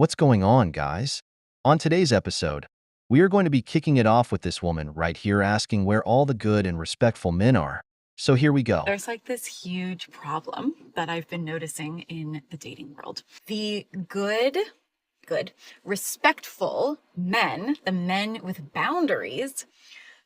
What's going on, guys? On today's episode, we are going to be kicking it off with this woman right here asking where all the good and respectful men are. So here we go. There's like this huge problem that I've been noticing in the dating world. The good, respectful men, the men with boundaries,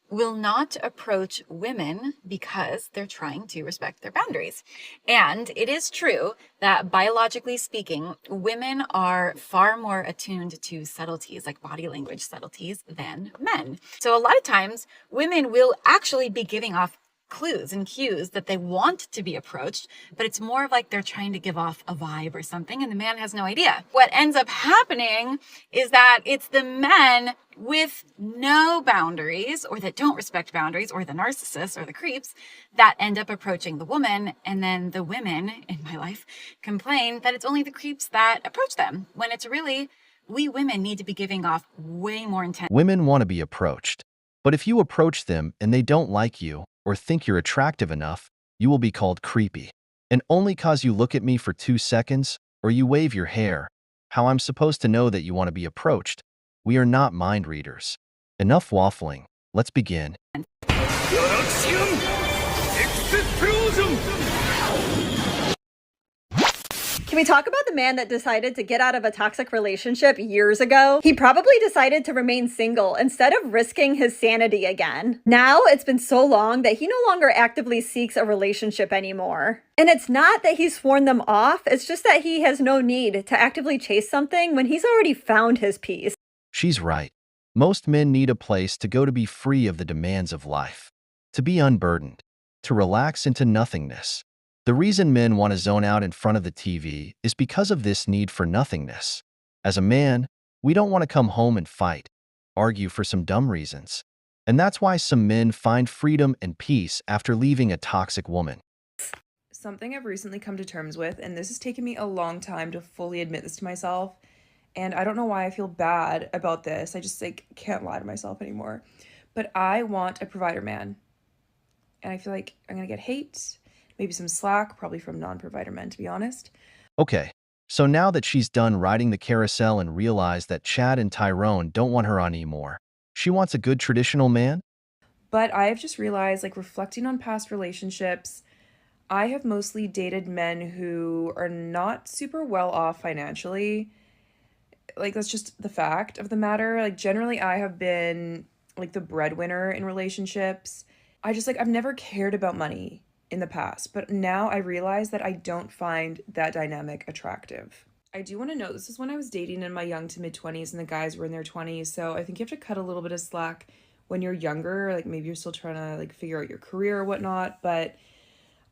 will not approach women because they're trying to respect their boundaries. And it is true that biologically speaking, women are far more attuned to subtleties, like body language subtleties, than men. So a lot of times, women will actually be giving off clues and cues that they want to be approached, but it's more of like they're trying to give off a vibe or something, and the man has no idea. What ends up happening is that it's the men with no boundaries, or that don't respect boundaries, or the narcissists or the creeps, that end up approaching the woman, and then the women in my life complain that it's only the creeps that approach them, when it's really we women need to be giving off way more intense. Women want to be approached, but if you approach them and they don't like you or think you're attractive enough, you will be called creepy. And only cause you look at me for 2 seconds or you wave your hair, how I'm supposed to know that you want to be approached? We are not mind readers. Enough waffling. Let's begin. Can we talk about the man that decided to get out of a toxic relationship years ago? He probably decided to remain single instead of risking his sanity again. Now it's been so long that he no longer actively seeks a relationship anymore. And it's not that he's sworn them off, it's just that he has no need to actively chase something when he's already found his peace. She's right. Most men need a place to go to be free of the demands of life, to be unburdened, to relax into nothingness. The reason men want to zone out in front of the TV is because of this need for nothingness. As a man, we don't want to come home and fight, argue for some dumb reasons. And that's why some men find freedom and peace after leaving a toxic woman. Something I've recently come to terms with, and this has taken me a long time to fully admit this to myself, and I don't know why I feel bad about this. I just can't lie to myself anymore. But I want a provider man. And I feel like I'm gonna get hate, maybe some slack, probably from non-provider men, to be honest. Okay, so now that she's done riding the carousel and realized that Chad and Tyrone don't want her on anymore, she wants a good traditional man? But I have just realized, reflecting on past relationships, I have mostly dated men who are not super well off financially. That's just the fact of the matter. Generally, I have been, the breadwinner in relationships. I've never cared about money in the past, but now I realize that I don't find that dynamic attractive. I do want to note this is when I was dating in my young to mid 20s and the guys were in their 20s, so I think you have to cut a little bit of slack when you're younger, maybe you're still trying to figure out your career or whatnot, but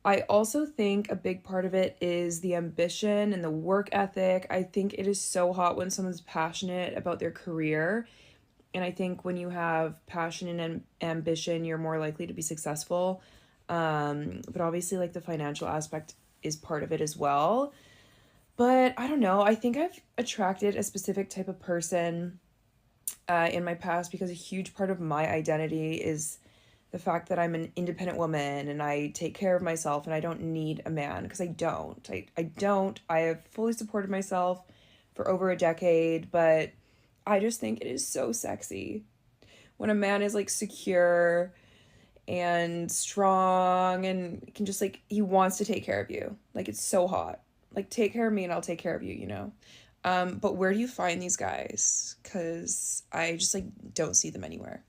I also think a big part of it is the ambition and the work ethic. I think it is so hot when someone's passionate about their career, and I think when you have passion and ambition, you're more likely to be successful. But obviously the financial aspect is part of it as well. But I don't know, I think I've attracted a specific type of person in my past because a huge part of my identity is the fact that I'm an independent woman and I take care of myself and I don't need a man, because I don't. I have fully supported myself for over a decade, but I just think it is so sexy when a man is secure and strong and can just he wants to take care of you. It's so hot. Take care of me and I'll take care of you. But where do you find these guys? Because I just don't see them anywhere.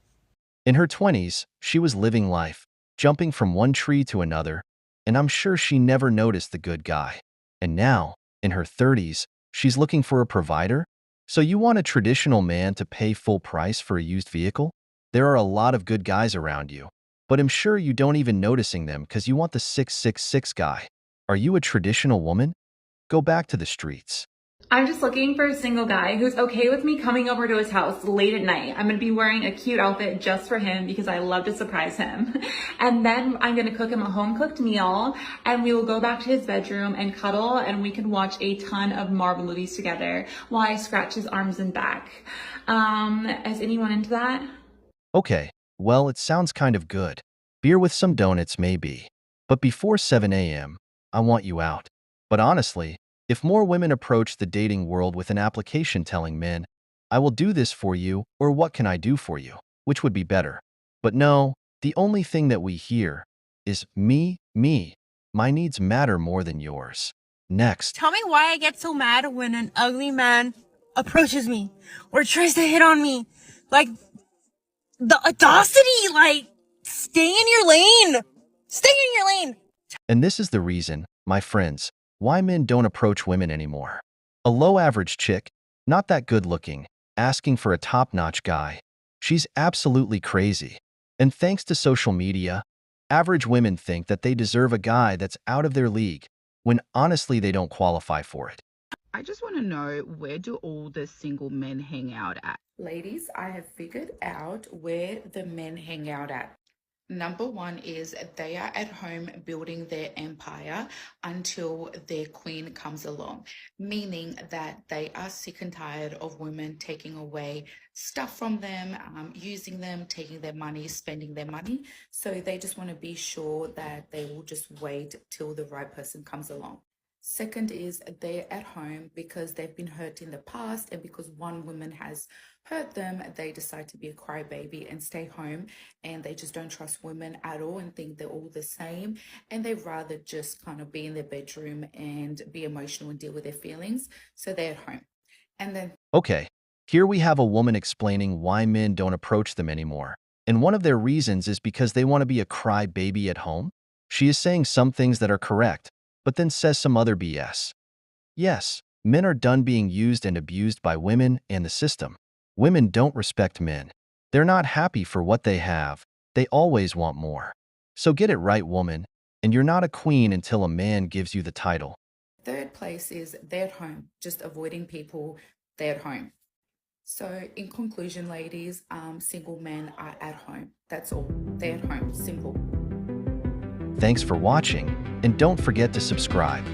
In her 20s, she was living life, jumping from one tree to another, and I'm sure she never noticed the good guy. And now, in her 30s, she's looking for a provider? So you want a traditional man to pay full price for a used vehicle? There are a lot of good guys around you, but I'm sure you don't even noticing them because you want the 666 guy. Are you a traditional woman? Go back to the streets. I'm just looking for a single guy who's okay with me coming over to his house late at night. I'm gonna be wearing a cute outfit just for him because I love to surprise him. And then I'm gonna cook him a home cooked meal and we will go back to his bedroom and cuddle and we can watch a ton of Marvel movies together while I scratch his arms and back. Is anyone into that? Okay, well, it sounds kind of good. Beer with some donuts maybe. But before 7 a.m., I want you out. But honestly, If more women approach the dating world with an application telling men, I will do this for you, or what can I do for you, which would be better? But no, the only thing that we hear is me, my needs matter more than yours. Next. Tell me why I get so mad when an ugly man approaches me or tries to hit on me. Like, the audacity, like, stay in your lane. Stay in your lane. And this is the reason, my friends, why men don't approach women anymore. A low-average chick, not that good-looking, asking for a top-notch guy. She's absolutely crazy. And thanks to social media, average women think that they deserve a guy that's out of their league, when honestly they don't qualify for it. I just want to know, where do all the single men hang out at? Ladies, I have figured out where the men hang out at. Number one is they are at home building their empire until their queen comes along, meaning that they are sick and tired of women taking away stuff from them, using them, taking their money, spending their money. So they just want to be sure that they will just wait till the right person comes along. Second is they're at home because they've been hurt in the past, and because one woman has hurt them, they decide to be a crybaby and stay home, and they just don't trust women at all and think they're all the same, and they'd rather just kind of be in their bedroom and be emotional and deal with their feelings. So they're at home. And then Okay, here we have a woman explaining why men don't approach them anymore. And one of their reasons is because they want to be a crybaby at home. She is saying some things that are correct, but then says some other BS. Yes, men are done being used and abused by women and the system. Women don't respect men. They're not happy for what they have. They always want more. So get it right, woman, and you're not a queen until a man gives you the title. third place is they're at home, just avoiding people, they're at home. So in conclusion, ladies, single men are at home. That's all. They're at home. Simple. Thanks for watching, and don't forget to subscribe.